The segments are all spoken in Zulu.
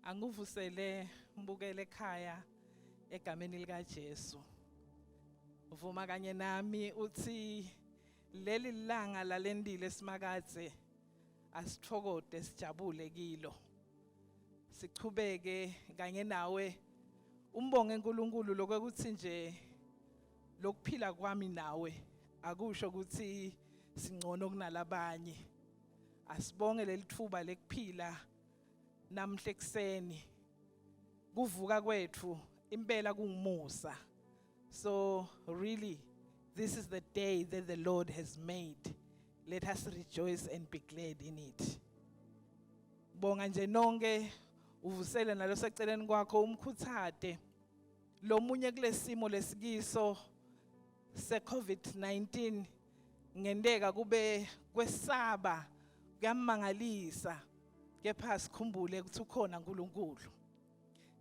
Anguvusele mbukele ekhaya egameni lika Jesu. Uvuma kanye nami uthi leli langa lalendile simakadze asithokoze sijabule kilo. Siqhubeke kanye nawe umbonge uNkulunkulu lokuthi nje lokuphila kwami nawe akusho ukuthi singcono kunalabanye. Asibonge lelithuba lekuphila namhle ekseni. Kuvuka kwethu impela kungumusa. So really this is the day that the Lord has made. Let us rejoice and be glad in it. Bonga nje nonke uvusele nalo seceleni kwakho umkhuthade lo munye kulesimo lesikiso se-COVID-19 ngendeka kube kwesaba kuyamangalisa kepha sikhumbule ukuthi ukhona uNkulunkulu.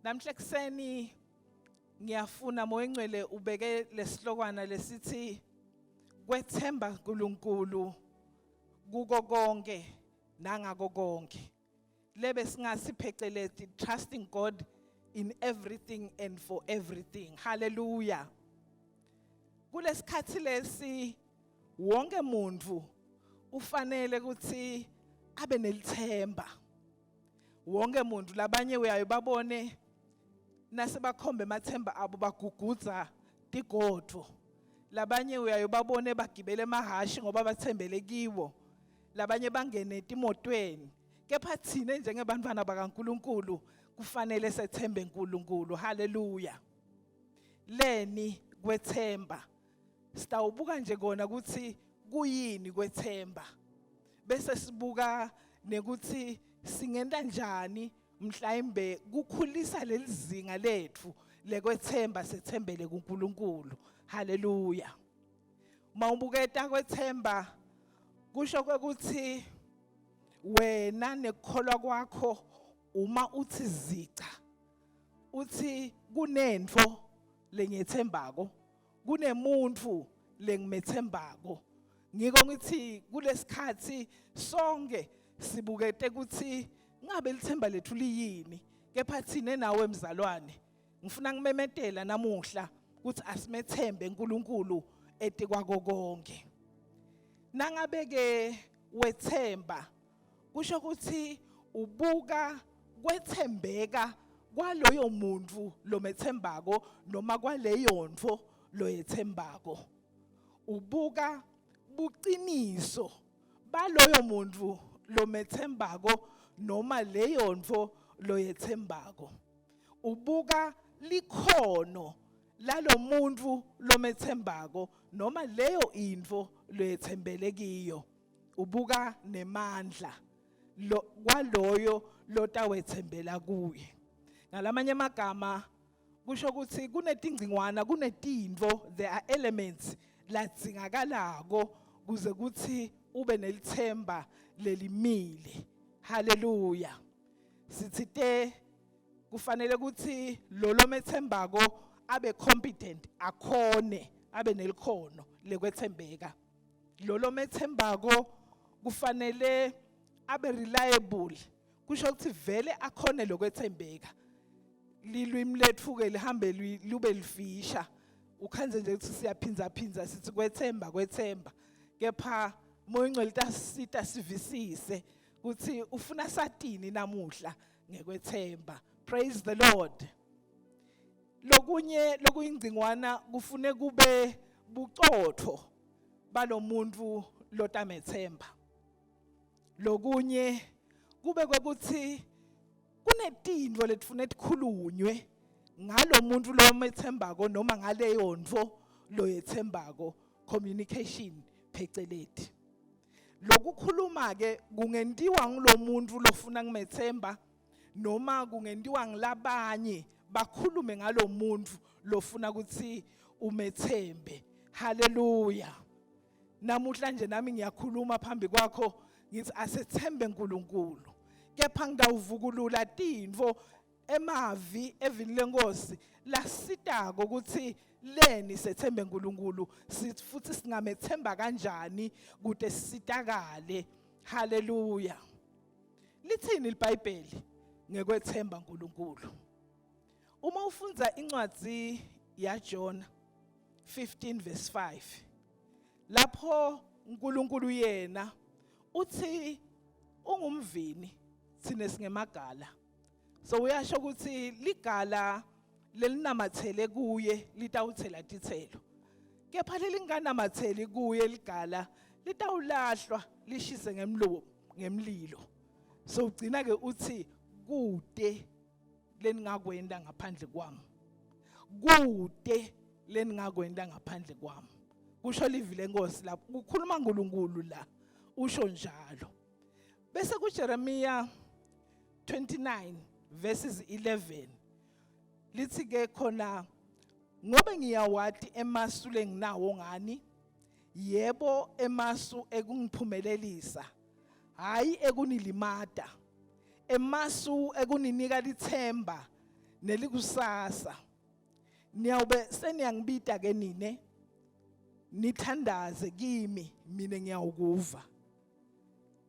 Namhle kuseni ngiyafuna moya ngcwele ubeke lesihlokwana lesithi kwethemba uNkulunkulu kuko konke nangako konke. Lebe singasipheceleti trusting God in everything and for everything. Hallelujah. Kulesikhathi lesi wonke umuntu ufanele ukuthi abe nelithemba. Wonke umuntu labanye uyayibabone nasebakhombe emathemba abo bagugudza tigodvo. Labanye uyayibabone bagibele emahashi ngoba bathembele kiwo. Labanye bangene etimotweni. Kepha thina njengebantwana bakaNkulunkulu kufanele sethembe uNkulunkulu. Hallelujah. Leni kwethemba. Sitawubuka nje kona ukuthi kuyini kwethemba. Bese sibuka nekuthi singenta njani mhlawumbe kukhulisa lelizinga lethu lekwethemba sethembele kuNkulunkulu. Hallelujah. Mawubuketa kwethemba kusho ukuthi wena nekukholwa kwakho uma uthi zica uthi kunento lengethembako kunemuntu lengimethembako ngiko ngithi kulesikhathi sonke sibukete ukuthi ngabe lithemba lethu liyini kepha thina nawe emzalwane ngifuna ngimemetela namuhla ukuthi asimethembe uNkulunkulu etikwako konke. Nangabe ke wethemba kusho ukuthi ubuka kwethembeka kwaloyo muntu lomethembako noma kwaleyo ntfo loyethembako. Ubuka buqiniso baloyo muntu lomethembako noma leyo ntfo loyethembako. Ubuka likhono lalo muntu lomethembako noma leyo intfo loyethembele kiyo. Ubuka nemandla kwaloyo lotawethembela kuye. Ngalamanye amagama kusho ukuthi kunetingcingwana kunetintfo there are elements ladzingakalako kuze kuthi ube nelithemba lelimile. Hallelujah. Sithite kufanele ukuthi lo lomethembako abe competent akhone abe nelikhono lekwethembeka. Lo lomethembako kufanele abe reliable kusho ukuthi vele akhone lokwethembeka. Lilwimi lethu ke lihambe lube lifisha ukhanze nje ukuthi siyaphinza sithi kwethemba kepha moya ngcwele tasita sivisise ukuthi ufuna satini namuhla ngekwethemba. Praise the Lord. Lokunye lokuyingcingwana kufune kube bucotho balomuntu lotamethemba. Lokunye kube kwekuthi kunetintfo letifune tikhulunywe ngalo muntu lomethembako noma ngaleyo ntfo loyethembako. Communication pheceleti. Lokukhuluma ke kungentiwa ngilo muntu lofuna ngimethemba noma kungentiwa ngilabanye bakhulume ngalo muntu lofuna ukuthi umethembe. Hallelujah. Namuhla nje nami ngiyakhuluma phambi kwakho ngithi asethembe uNkulunkulu. Kepha ngidawuvukulula tintfo emavi evini lenkosi lasitako ukuthi leni sethembe uNkulunkulu futhi singamethemba kanjani kude sitakale. Hallelujah. Lithini iBhayibheli ngekwethemba uNkulunkulu? Uma ufunza incwadi yaJona 15 verse 5 lapho uNkulunkulu yena uthi ungumvini sine singemagala. So uyasho ukuthi ligala lelinamathele kuye litawuthela tithelo. Kepha lelinganamatheli kuye ligala litawulahlwa lishise ngemlilo. So ugcina ke uthi kude leningakwenda ngaphandle kwami. Kude leningakwenda ngaphandle kwami. Kusho livi lenkosi lapho kukhuluma uNkulunkulu la usho njalo. Bese kuJeremiya 29 verses 11 lithi ke khona ngobe ngiyawati emasu lenginawo ngani yebo emasu ekungiphumelelisa hayi ekunilimata emasu ekuninika lithemba nelikusasa niyawube seniyangibita ke nine nithandaze kimi mina ngiyawukuva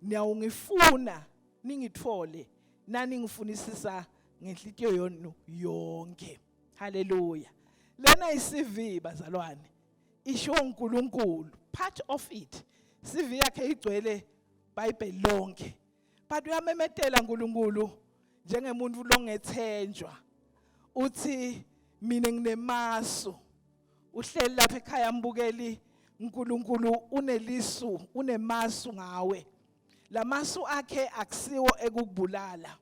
niyawungifuna ningithole nani ngifunisisa ngenhliziyo yonu yonke. Hallelujah. Lena isivi bazalwane isho uNkulunkulu part of it CV yakhe igcwele iBhayibheli lonke but uyamemetela uNkulunkulu njengemuntu longethenjwa uthi mina nginemasu uhleli lapha ekhaya mbukeli uNkulunkulu unelisu unemasu ngawe lamasu akhe akusiwo ekukubulala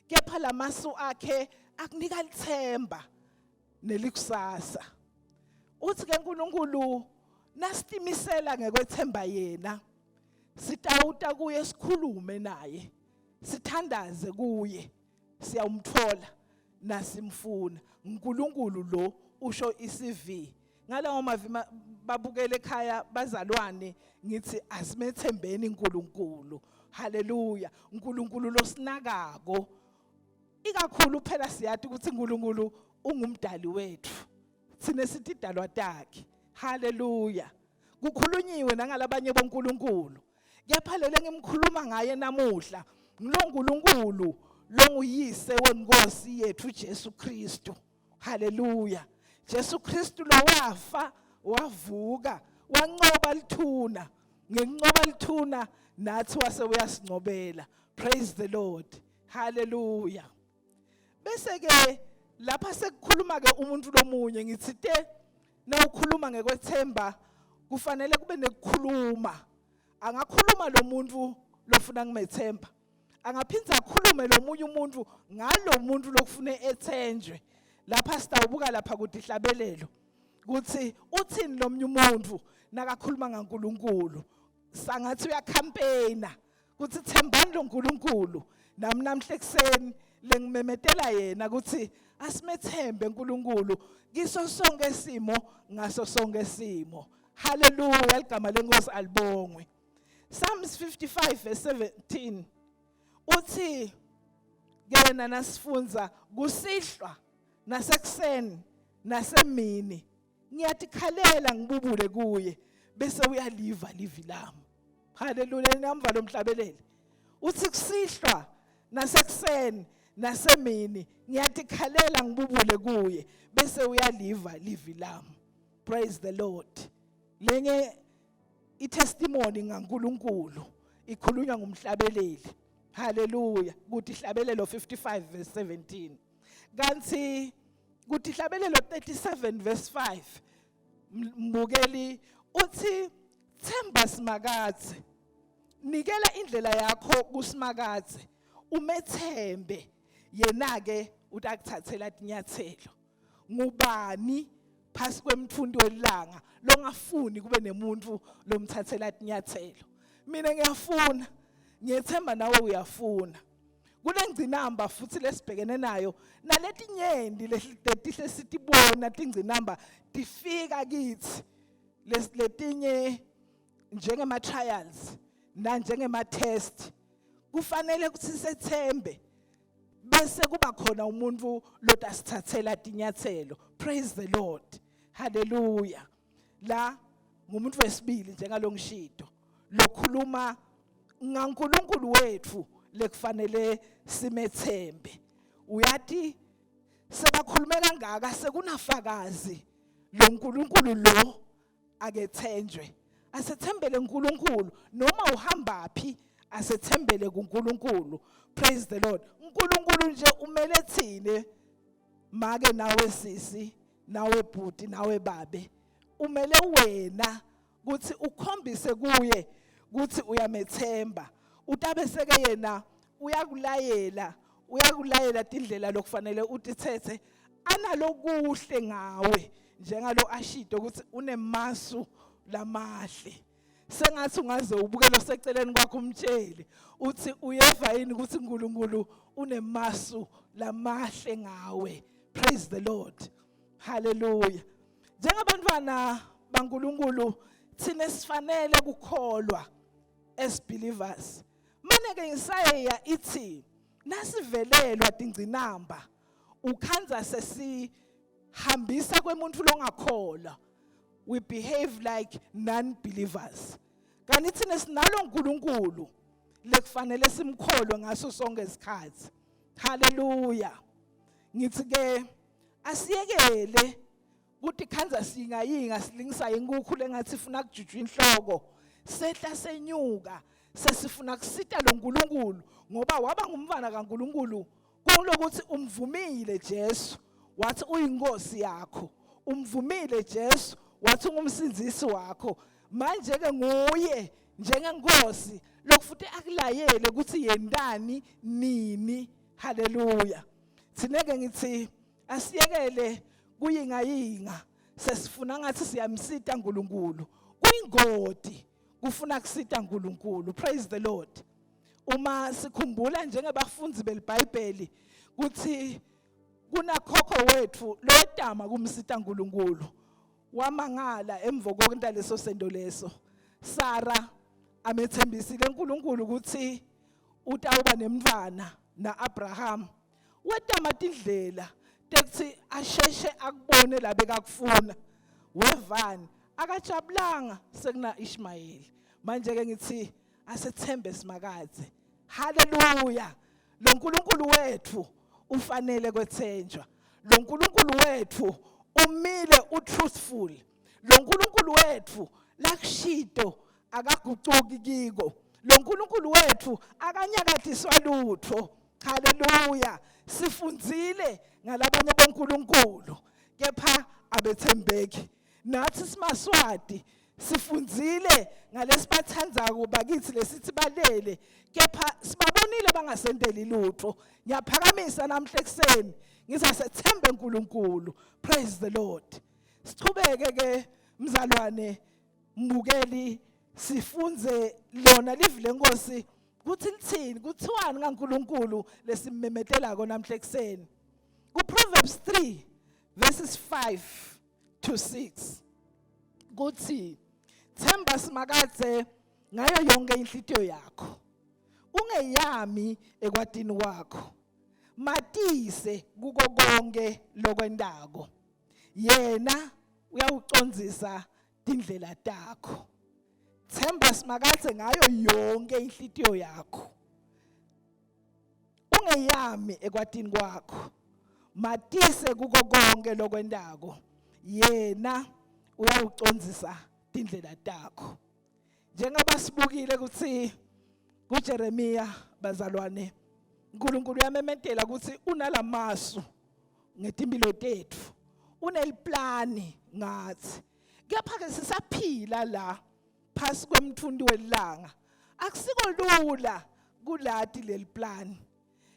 kepha lamasu akhe akunika lithemba nelikusasa uthi ke uNkulunkulu nasitimisela ngekwethemba yena sitawuta kuye sikhulume naye sithandaze kuye siyawumthola nasimfuna uNkulunkulu lo usho iCV ngalawo mavi babukele ekhaya bazalwane ngithi asimethembeni uNkulunkulu. Hallelujah. uNkulunkulu losinakako ikakhulu phela siyathi ukuthi uNkulunkulu ungumdali wethu sine sithi dalwa takhe. Hallelujah. Kukhulunyiwe nangalabanye boNkulunkulu kepha lele ngimkhuluma ngaye namuhla ngilonguNkulunkulu longuyise wenkosi yethu Jesu Kristu. Hallelujah. Jesu Kristu lo wafa wavuka wancoba lithuna ngencoba lithuna nathi wase uyasingcobela. Praise the Lord. Hallelujah. Bese ke lapha sekukhuluma ke umuntu lomunye ngithi te nawukhuluma ngekwethemba kufanele kube nekukhuluma angakhuluma lo muntu lofuna ngimethemba angaphinza akhulume lo munye umuntu ngalo muntu lokufune ethenjwe lapha sitawubuka lapha kuthi ihlabelelo kuthi uthini lo munye umuntu nakakhuluma ngaNkulunkulu sangathi uyacampaigna kuthi thembani lo nkulunkulu nami namhle ekseni lengimemetela yena ukuthi asimethembe uNkulunkulu kiso sonke isimo ngaso sonke isimo. Hallelujah. Igama lenkosi alibongwe. Psalms 55 verse 17 uthi yena nasifunza kusihlwa nasekuseni nasemini ngiyatikhalela ngibubule kuye bese uyaliva livi lami. Hallelujah. Namva lo mhlabeleli uthi kusihlwa nasekuseni nasemini ngiyatikhalela ngibubule kuye bese uyaliva livi lami. Praise the Lord. Lenye itestimony ngaNkulunkulu ikhulunywa ngumhlabeleli. Hallelujah. Kuthi ihlabelelo 55 verse 17 kanti kuthi ihlabelelo 37 verse 5 mbukeli uthi themba simakadze nikela indlela yakho kusimakadze umethembe yena ke utakuthathela inyathelo. Ngubani phasi kwemthundo welanga longafuni kube nemuntu lomthathela inyathelo? Mina ngiyafuna ngiyethemba nawe uyafuna. Kulengcinamba futhi lesibhekene nayo naletinyendi letihle sitibona tingcinamba tifika kithi letinye njengema trials na njengema test kufanele ukuthi sethembe bese kuba khona umuntu lotasithathela inyathelo. Praise the Lord. Hallelujah. La ngumuntu wesibili njengalongishido lokhuluma ngaNkulunkulu wethu lekufanele simethembe. Uyathi sebakhulume kangaka sekunafakazi lo nkulunkulu lo akethenjwe asethembele uNkulunkulu noma uhamba phi asethembele kuNkulunkulu. Praise the Lord. uNkulunkulu nje umele thine make nawe sisi, nawe bhuti, nawe babe. Umele wena ukuthi ukhombise kuye ukuthi uyamethemba. Utabeseke yena uyakulayela indlela lokufanele utithethe analokuhle ngawe njengalo ashido ukuthi unemasu lamahle. Sengathi ungaze ubukelo seceleni kwakho umtsheli uthi uyeva yini ukuthi uNkulunkulu unemasu lamahle ngawe. Praise the Lord. Hallelujah. Njengabantwana baNkulunkulu thina sifanele ukukholwa as believers. Maneke Isaiah ithi nasivelelwa tingcinamba ukhanza sesihambisa kwemuntu longakholwa. We behave like non-believers. Kanti thina sinalo uNkulunkulu lekufanele simkholwe ngaso sonke isikhathi. Hallelujah. Ngithi ke asiyekele ukuthi khanza singayinga silingisa inkukhu lengathi ifuna kujujwa inhloko. Sehla senyuka sesifuna kusita lo uNkulunkulu ngoba waba ngumfana kaNkulunkulu kulokuthi umvumile Jesu wathi uyinkosi yakho. Umvumile Jesu wathi ungumsindisi wakho. Manje ke nguye njengenkosi lokufuthi akulayele ukuthi yendani nini. Hallelujah. Thineke ngithi asiyekele kuyingayinga sesifuna ngathi siyamsita uNkulunkulu. Kuyingodi kufuna kusita uNkulunkulu. Praise the Lord. Uma sikhumbula njengabafundi beBhayibheli ukuthi kunakhokho wethu lodama kumsita uNkulunkulu. Wamangala emva kokunta leso sendo leso. Sara amethembisile uNkulunkulu ukuthi utawuba nemntwana naAbraham. Wedama indlela tekuthi asheshe akubone la bekakufuna. Wevani akajabulanga sekuna Ishmayeli. Manje ke ngithi asethembe simakadze. Hallelujah. Lo uNkulunkulu wethu ufanele kwethenjwa. Lo uNkulunkulu wethu umile utruthful. Lo uNkulunkulu wethu lakushido akagucuki kiko. Lo uNkulunkulu wethu akanyakatiswa lutho. Hallelujah. Sifundzile ngalabanye bonkulunkulu kepha abethembeki. Nathi simaSwati sifundzile ngalesibathandzako bakithi lesithi balele kepha sibabonile bangasendeli lutho. Ngiyaphakamisa namhla ekseni ngisasethembe uNkulunkulu. Praise the Lord. Sichubeke ke mzalwane mbukeli sifunze lona live lenkosi kuthi lithini kuthiwani kaNkulunkulu lesimemetelako namhla ekseni. Ku-Proverbs 3 verses 5 to 6 kuthi themba simakadze ngayo yonke inhlitiyo yakho. Ungeyami ekwatini kwakho. Matise kuko konke lokwendako. Yena uyawucondzisa indlela takho. Themba simakadze ngayo yonke inhlitiyo yakho. Ungeyami ekwatini kwakho. Matise kuko konke lokwendako. Yena uyawucondzisa indlela takho. Njengoba sibukile ukuthi kuJeremiya bazalwane uNkulunkulu uyamemetela ukuthi unalamasu ngetimpilo tethu. Uneliplani ngathi. Kepha ke sisaphila la phasi kwemthundi welanga. Akusiko lula kulati leliplan.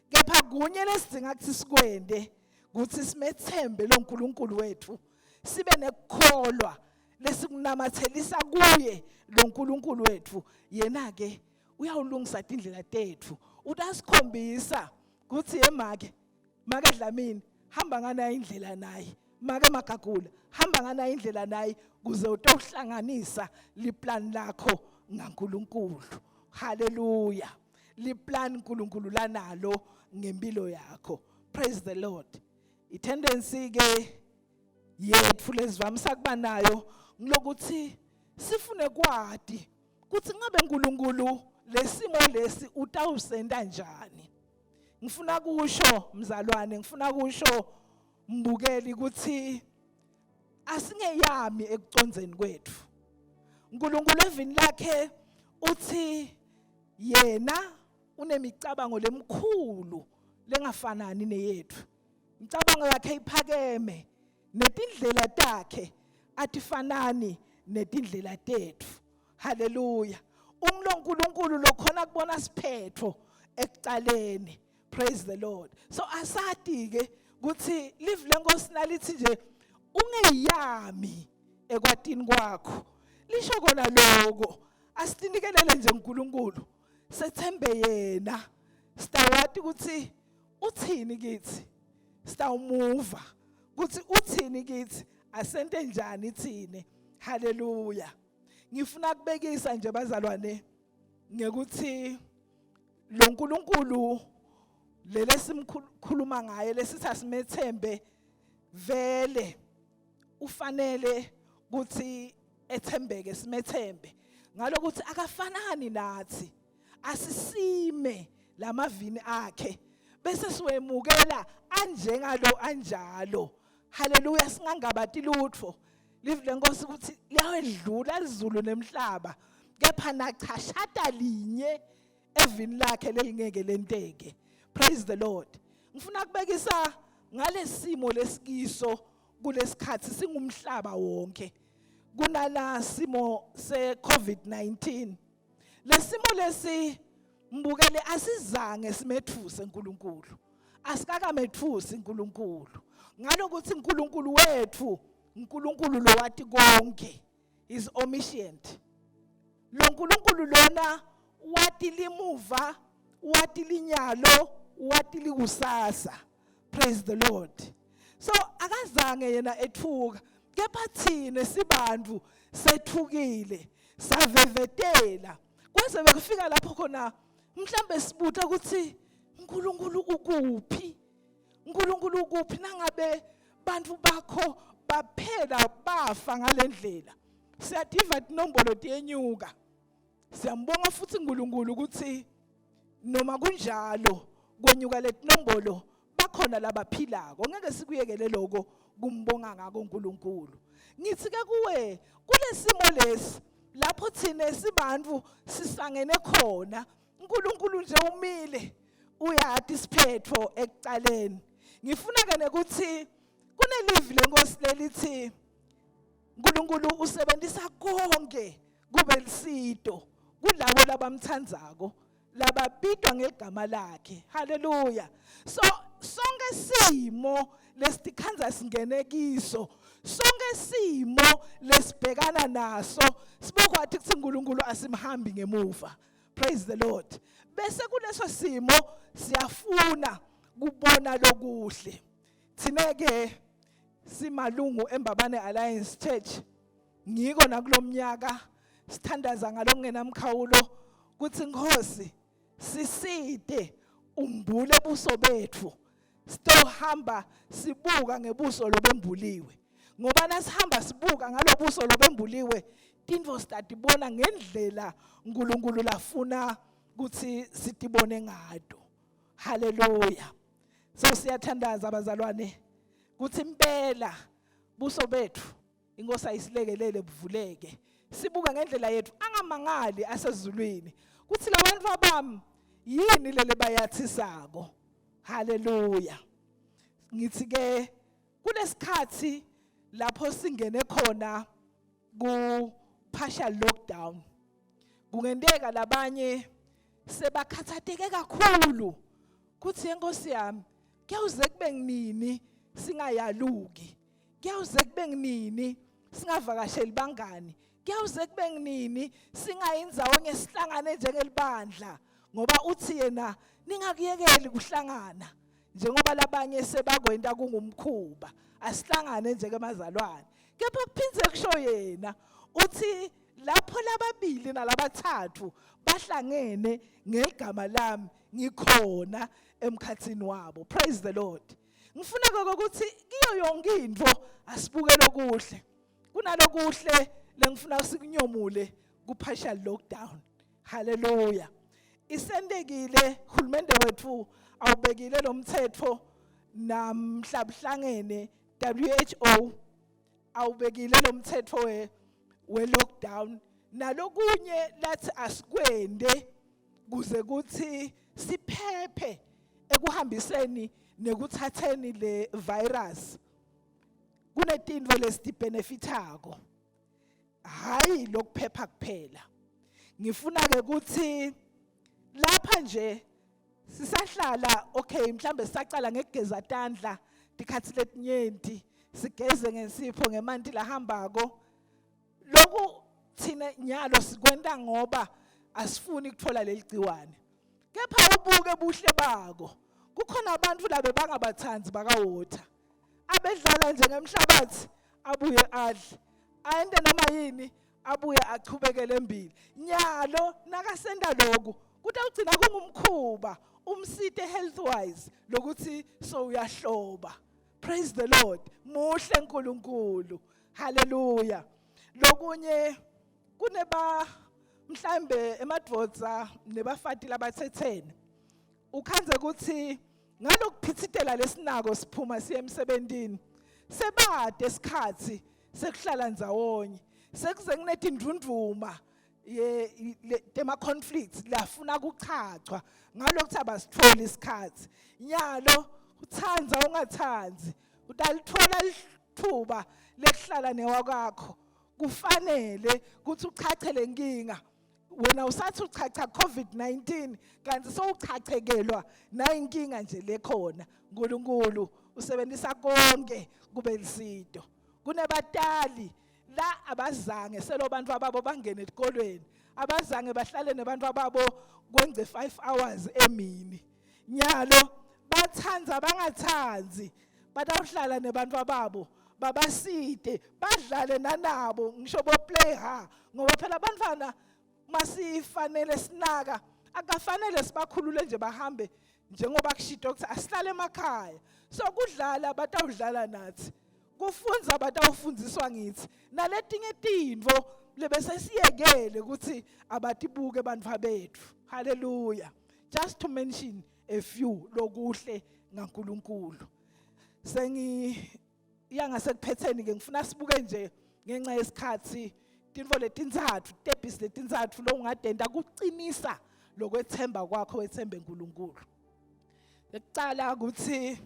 Kepha kunye lesidinga ukuthi sikwende ukuthi simethembe lo uNkulunkulu wethu. Sibe nekukholwa lesikunamathelisa kuye lo uNkulunkulu wethu. Yena ke uyawulungisa indlela tethu. Udasikhombisa ukuthi make Dlamini hamba ngana indlela naye. Make Magagula hamba ngana indlela naye kuze utohlanganisa liplan lakho ngaNkulunkulu. Hallelujah. Liplan uNkulunkulu lanalo ngempilo yakho. Praise the Lord. Itendency ke yethu lesivamisa kuba nayo ngilokuthi sifune kwadi kuthi ngabe uNkulunkulu lesimo lesi utawusenda njani. Ngifuna kusho mzalwane, ngifuna kusho mbukeli ukuthi asingeyami ekucondzeni kwethu. uNkulunkulu evini lakhe uthi yena unemicabango lemkhulu lengafanani neyethu. Imicabango yakhe iphakeme netindlela takhe atifanani netindlela tethu. Hallelujah. Unkulunkulu lokhona kubona siphetho ekucaleni. Praise the Lord. So asati ke ukuthi live lenkosi nalithi nje ungeyami ekwatini kwakho. Lisho kona lokho asitinikelele nje uNkulunkulu sethembe yena. Sitawati ukuthi uthini kithi. Sitawumuva ukuthi uthini kithi asente njani thine. Hallelujah. Ngifuna kubekisa nje bazalwane ngekuthi lo uNkulunkulu lele simkhuluma ngaye lesithi asimethembe vele ufanele ukuthi ethembeke simethembe ngalokuthi akafanani nathi asisime lamavini akhe bese siwemukela anjengalo anjalo. Hallelujah. Singangabati lutho live lenkosi ukuthi liyawedlula izulu nemhlaba kepha nachashata linye evini lakhe lelingeke lenteke. Praise the Lord. Ngifuna kubekisa ngalesimo lesikiso kulesikhathi singumhlaba wonke kunala simo se COVID-19. Lesimo lesi mbukele asizange simethuse uNkulunkulu. Asikaka methusi uNkulunkulu. Ngalokuthi uNkulunkulu wethu uNkulunkulu lo wathi konke is omniscient. Lo uNkulunkulu lona wathi limuva, wathi linyalo, wathi likusasa. Praise the Lord. So akazange yena ethuka kepha thina sibandvu sethukile savevetela kwase bekufika lapho khona mhlambe sibuta ukuthi uNkulunkulu ukuphi. uNkulunkulu ukuphi nangabe bantu bakho baphela bafa ngalendlela. Siyativa inombolo tiyenyuka. Siyambonga futhi uNkulunkulu ukuthi noma kunjalo kwenyuka letinombolo bakhona labaphilako. Ngeke sikuyekele lokho kumbonga ngako uNkulunkulu. Ngithi ke kuwe kulesimo lesi lapho thina sibandvu sisangene khona uNkulunkulu nje umile uyathi isiphetho ekucaleni. Ngifuna ke ukuthi kunelivi lenkosi lelithi uNkulunkulu usebenzisa konke kube lisito kulabo labamthandzako lababitwa ngegama lakhe. Hallelujah. So sonke simo lesitikhanza singene kiso, sonke simo lesibhekana naso sibokwathi kuthi uNkulunkulu asimhambi ngemuva. Praise the Lord. Bese kuleso simo siyafuna kubona lokuhle. Thina ke simalungu eMbabane Alliance Church ngiko nakulomnyaka sithandaza ngalongenamkhawulo kuthi Nkosi siside umbule buso bethu sitohamba sibuka ngebuso lobembuliwe ngoba nasihamba sibuka ngalobuso lobembuliwe tintfo sitatibona ngendlela uNkulunkulu lafuna ukuthi sitibone ngato. Hallelujah. So siyathandaza abazalwane kuthi impela buso bethu Inkosi ayisilekelele buvuleke sibuka ngendlela yethu angamangali asezulwini kuthi labantu abami yini lele bayathisako. Hallelujah. Ngithi ke kulesikhathi lapho singene khona ku partial lockdown kungendeka labanye sebakhathateke kakhulu kuthi Nkosi yami kuyawuze kube nginini singayaluki, kuyawuze kube nginini singavakasheli bangani, kuyawuze kube nginini singayindzawonye sihlangane njengelibandla ngoba uthi yena ningakuyekeli kuhlangana njengoba labanye sebakwenda kungumkhuba asihlangane njengemazalwane. Kepha kuphindze kusho yena uthi lapho lababili nalabathathu bahlangene ngegama lami ngikhona emkhathini wabo. Praise the Lord. Ngifuna ukuthi kiyo yonke into asibuke lokuhle kunalokuhle lengifuna sikunyomule ku partial lockdown. Hallelujah. Isendekile uhulumende wethu awubekile lo mthetho namhlabuhlangene WHO awubekile lo mthetho we lockdown nalokunye lathi asikwende kuze kuthi siphephe ekuhambiseni nekuthatheni le virus. Kunetinto lesitibenefitako, hayi lokuphepha kuphela. Ngifuna ke ukuthi lapha nje sisahlala okay mhlambe sisacala ngekugeza tandla tikhathi letinyenti sigeze ngensipho ngemanti lahambako. Lokhu thina nyalo sikwenta ngoba asifuni ukuthola leli gciwane. Kepha ubuke buhle bako. Kukhona abantu labe bangabathanzi bakawater. Abedlala nje ngemhlabathi abuye adle. Ayende noma yini abuye achubekele embili. Nyalo nakasenda lokho kutawugcina kungumkhuba umsite health wise lokuthi so uyahloba. Praise the Lord. Muhle uNkulunkulu. Hallelujah. Lokunye kuneba mhlambe emadvodza nebafati labathethene. Ukhanze ukuthi ngalokuphithitela lesinako siphuma siye emsebentini. Sebade isikhathi sekuhlala ndzawonye. Sekuze kunetindvundvuma tema conflicts lafuna kuchachwa ngalokuthi abasithola isikhathi. Nyalo uthandza ungathandzi utalithola lithuba lekuhlala newakakho. Kufanele ukuthi uchachele inkinga. Wena usathi uchacha COVID-19 kanti sowuchachekelwa na inkinga nje lekhona. uNkulunkulu usebenzisa konke kube lisito. Kunebatali la abazange selo bantu ababo bangene esikolweni. Abazange bahlale nebantu ababo kwenze 5 hours emini. Nyalo bathandza bangathandzi batawuhlala nebantu ababo babaside badlale nanabo ngisho bo play ha ngoba phela abantwana masifanele sinaka akafanele sibakhulule nje bahambe njengoba kushito ukuthi asihlale emakhaya. So kudlala batawudlala nathi. Kufunza batawufundiswa ngithi. Naletinye tintfo lebese siyekele ukuthi abatibuke bantfu bethu. Hallelujah. Just to mention a few lokuhle ngaNkulunkulu. Yangasekuphetheni ke ngifuna sibuke nje ngenxa yesikhathi tintfo letintsatfu tebhisi letintsatfu lo ungadenda kucinisa lokwethemba kwakho wethembe uNkulunkulu. Ekucala ukuthi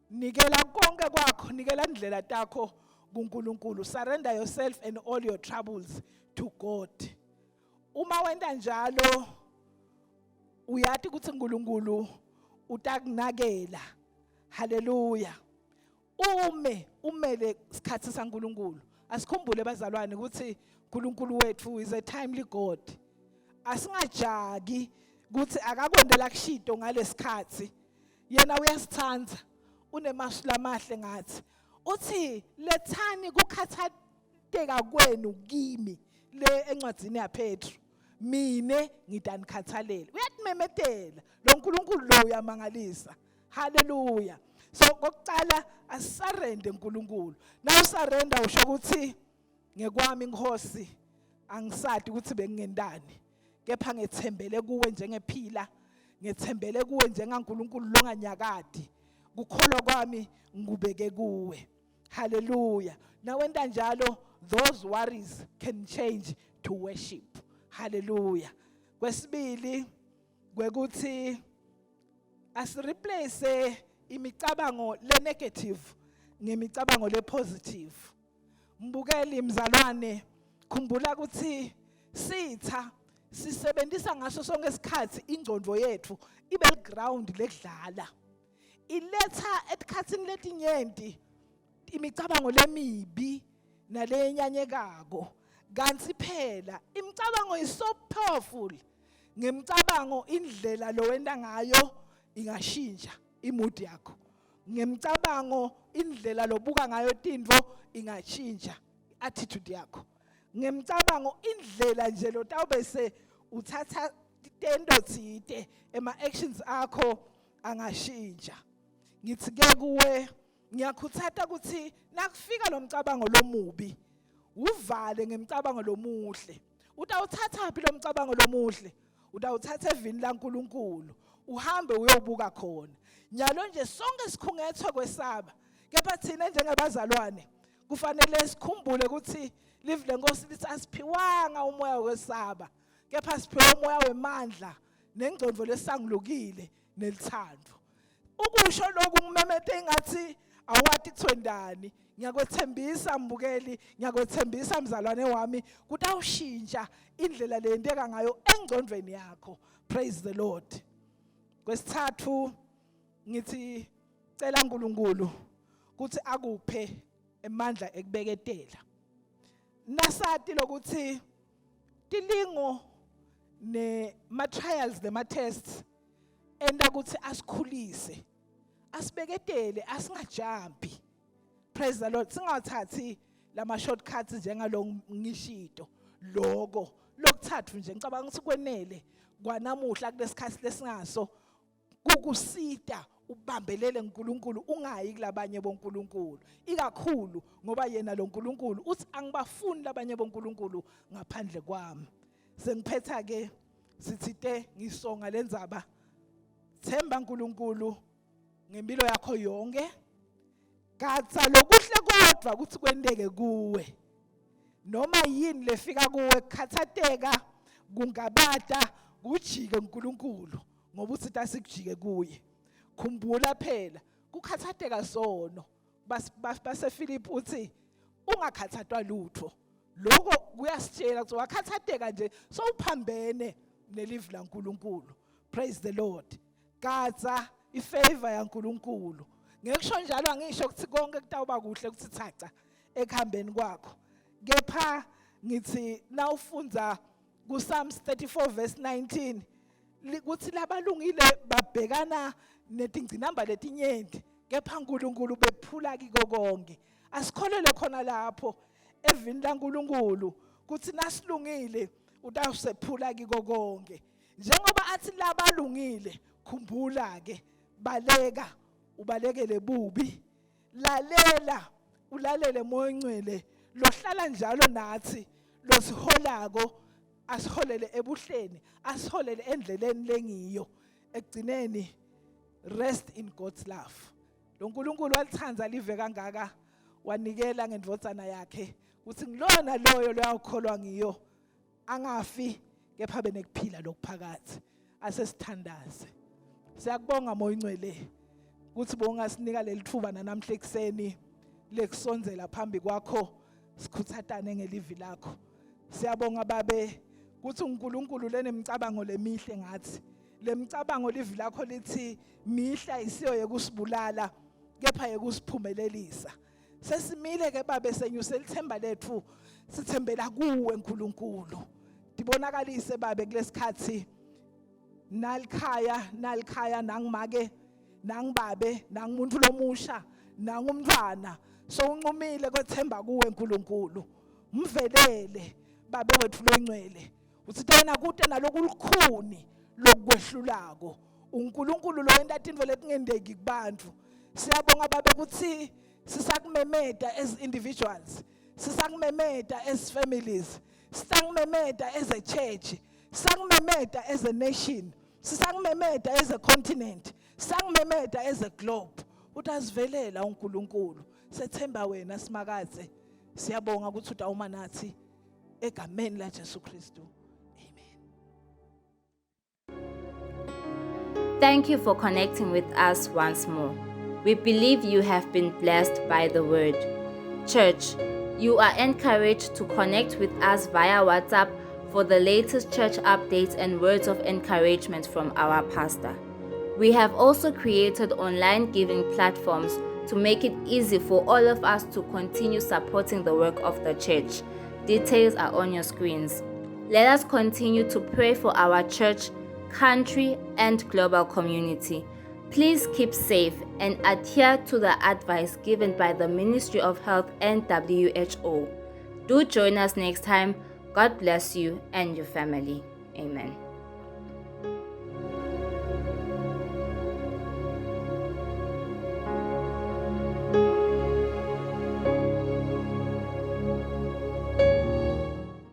nikela konke kwakho, nikela indlela takho kuNkulunkulu. Surrender yourself and all your troubles to God. Uma wenda njalo uyathi ukuthi uNkulunkulu utakunakela. Hallelujah. Umele isikhathi saNkulunkulu. Asikhumbule bazalwane ukuthi uNkulunkulu wethu is a timely God. Asingajaki ukuthi akakwendela kushito ngalesikhathi. Yena uyasithanda. Unemasu lamahle ngathi. Uthi lethani kukhathateka kwenu kimi le encwadzini yaPetru. Mine ngidanikhathalele. Uyatimemetela. Lo uNkulunkulu lo uyamangalisa. Hallelujah. So kokucala asarende uNkulunkulu. Na surrender usho ukuthi ngekwami inkosi angisadi ukuthi bengingendani. Kepha ngethembele kuwe njengephila. Ngethembele kuwe njengaNkulunkulu longanyakadi. Kukholwa kwami ngubeke kuwe. Hallelujah. Nawenda njalo those worries can change to worship. Hallelujah. Kwesibili kwekuthi asireplace imicabango le negative ngemicabango le positive. Mbukeli mzalwane khumbula ukuthi sitha sisebenzisa ngaso sonke isikhathi ingqondo yethu ibe ground lekudlala. Iletha esikhatsini letinyenti imicabango lemibi nalenyanyekako. Kanti phela imicabango is so powerful. Ngemicabango indlela lo wenda ngayo ingashintsha imood yakho. Ngemicabango indlela lobuka ngayo tintfo ingashintsha attitude yakho. Ngemicabango indlela nje lo tawubese uthatha tento tsite ema actions akho angashintsha. Ngithi ke kuwe ngiyakhuthata ukuthi nakufika lo mcabango lomubi uvale ngemicabango lomuhle. Utawuthatha phi lo mcabango lomuhle? Utawuthatha evini laNkulunkulu. Uhambe uyobuka khona. Nyalo nje sonke sikhungethwe kwesaba. Kepha thina njengebazalwane kufanele sikhumbule ukuthi live lenkosi lithi asiphiwanga umoya wesaba. Kepha siphiwe umoya wemandla, nengcondvo lesangilukile nelithando. Ukusho lokhu ngimemethe engathi awati kuthiwendani. Ngiyakwethembisa mbukeli, ngiyakwethembisa mzalwane wami ukuthi awushintsha indlela leyenteka ngayo engcondweni yakho. Praise the Lord. Kwesithathu ngithi cela uNkulunkulu ukuthi akuphe emandla ekubeketela. Nasati lokuthi tilingo ne-trials nema-tests enda ukuthi asikhulise, asibeketele, asingajampi. Praise the Lord. Singathathi lama-shortcuts njengalo ngishito. Lokuthathu nje ngicabanga ukuthi kwenele kwanamuhla kulesikhathi lesingaso kukusita ubambelele uNkulunkulu ungayi kulabanye boNkulunkulu. Ikakhulu ngoba yena lo uNkulunkulu uthi angibafuni labanye boNkulunkulu ngaphandle kwami. Sengiphetha ke sithite ngisonga lenzaba. Themba uNkulunkulu ngempilo yakho yonke. Gatsa lokuhle kodwa ukuthi kwendeke kuwe. Noma yini lefika kuwe khathateka kungabata kujike uNkulunkulu ngoba uthi asikujike kuye. Khumbula phela kukhathateka sono. Base Philip uthi ungakhathathwa lutho. Lokho kuyasitshela ukuthi wakhathateka nje sowuphambene nelive laNkulunkulu. Praise the Lord. Gatsa ifavor yaNkulunkulu. Ngekusho njalo angisho ukuthi konke kutawuba kuhle ukuthi thaca ekuhambeni kwakho. Kepha ngithi nawufunza kuPsalms 34 verse 19 ukuthi labalungile babhekana netingcinamba letinyenti kepha uNkulunkulu bephula kiko konke. Asikholele khona lapho evini laNkulunkulu ukuthi nasilungile utawusephula kiko konke. Njengoba athi labalungile khumbula ke baleka ubalekele bubi. Lalela ulalele moya ongcwele lohlala njalo nathi losiholako asiholele ebuhleni asiholele endleleni lengiyo ekugcineni. Rest in God's love. Lo uNkulunkulu walithanda live kangaka wanikela ngendvodzana yakhe ukuthi ngilona loyo loyakholwa ngiyo angafi kepha benekuphila lokuphakathi. Asesithandaze. Siyakubonga moya ongcwele ukuthi bongasinika lelithuba namhla ekseni lekusonzela phambi kwakho sikhuthatane ngelivi lakho. Siyabonga babe ukuthi uNkulunkulu lenemicabango lemihle ngathi. Lemicabango livi lakho lithi mihla isiyo yekusibulala kepha yekusiphumelelisa. Sesimile ke babe senyuse lithemba lethu sithembela kuwe uNkulunkulu. Dibonakalise babe kulesikhathi nalikhaya nangimake nangibabe nangumuntu lomusha nangumntwana so unqumile kwethemba kuwe uNkulunkulu. Mvelele babe wethu longcwele uthi tena kude nalokulukhuni lokwehlulako uNkulunkulu lo wenda tintfo letingendeki kubantu. Siyabonga babe ukuthi sisakumemeda as individuals, sisakumemeda as families, sisakumemeda as a church, sisakumemeda as a nation, sisakumemeda as a continent, sisakumemeda as a globe. Utasivelela uNkulunkulu. Sethemba wena simakaze. Siyabonga ukuthi utawuma nathi egameni la Jesu Kristu. Thank you for connecting with us once more. We believe you have been blessed by the word. Church, you are encouraged to connect with us via WhatsApp for the latest church updates and words of encouragement from our pastor. We have also created online giving platforms to make it easy for all of us to continue supporting the work of the church. Details are on your screens. Let us continue to pray for our church, country, and global community. Please keep safe and adhere to the advice given by the Ministry of Health and WHO. Do join us next time. God bless you and your family. Amen.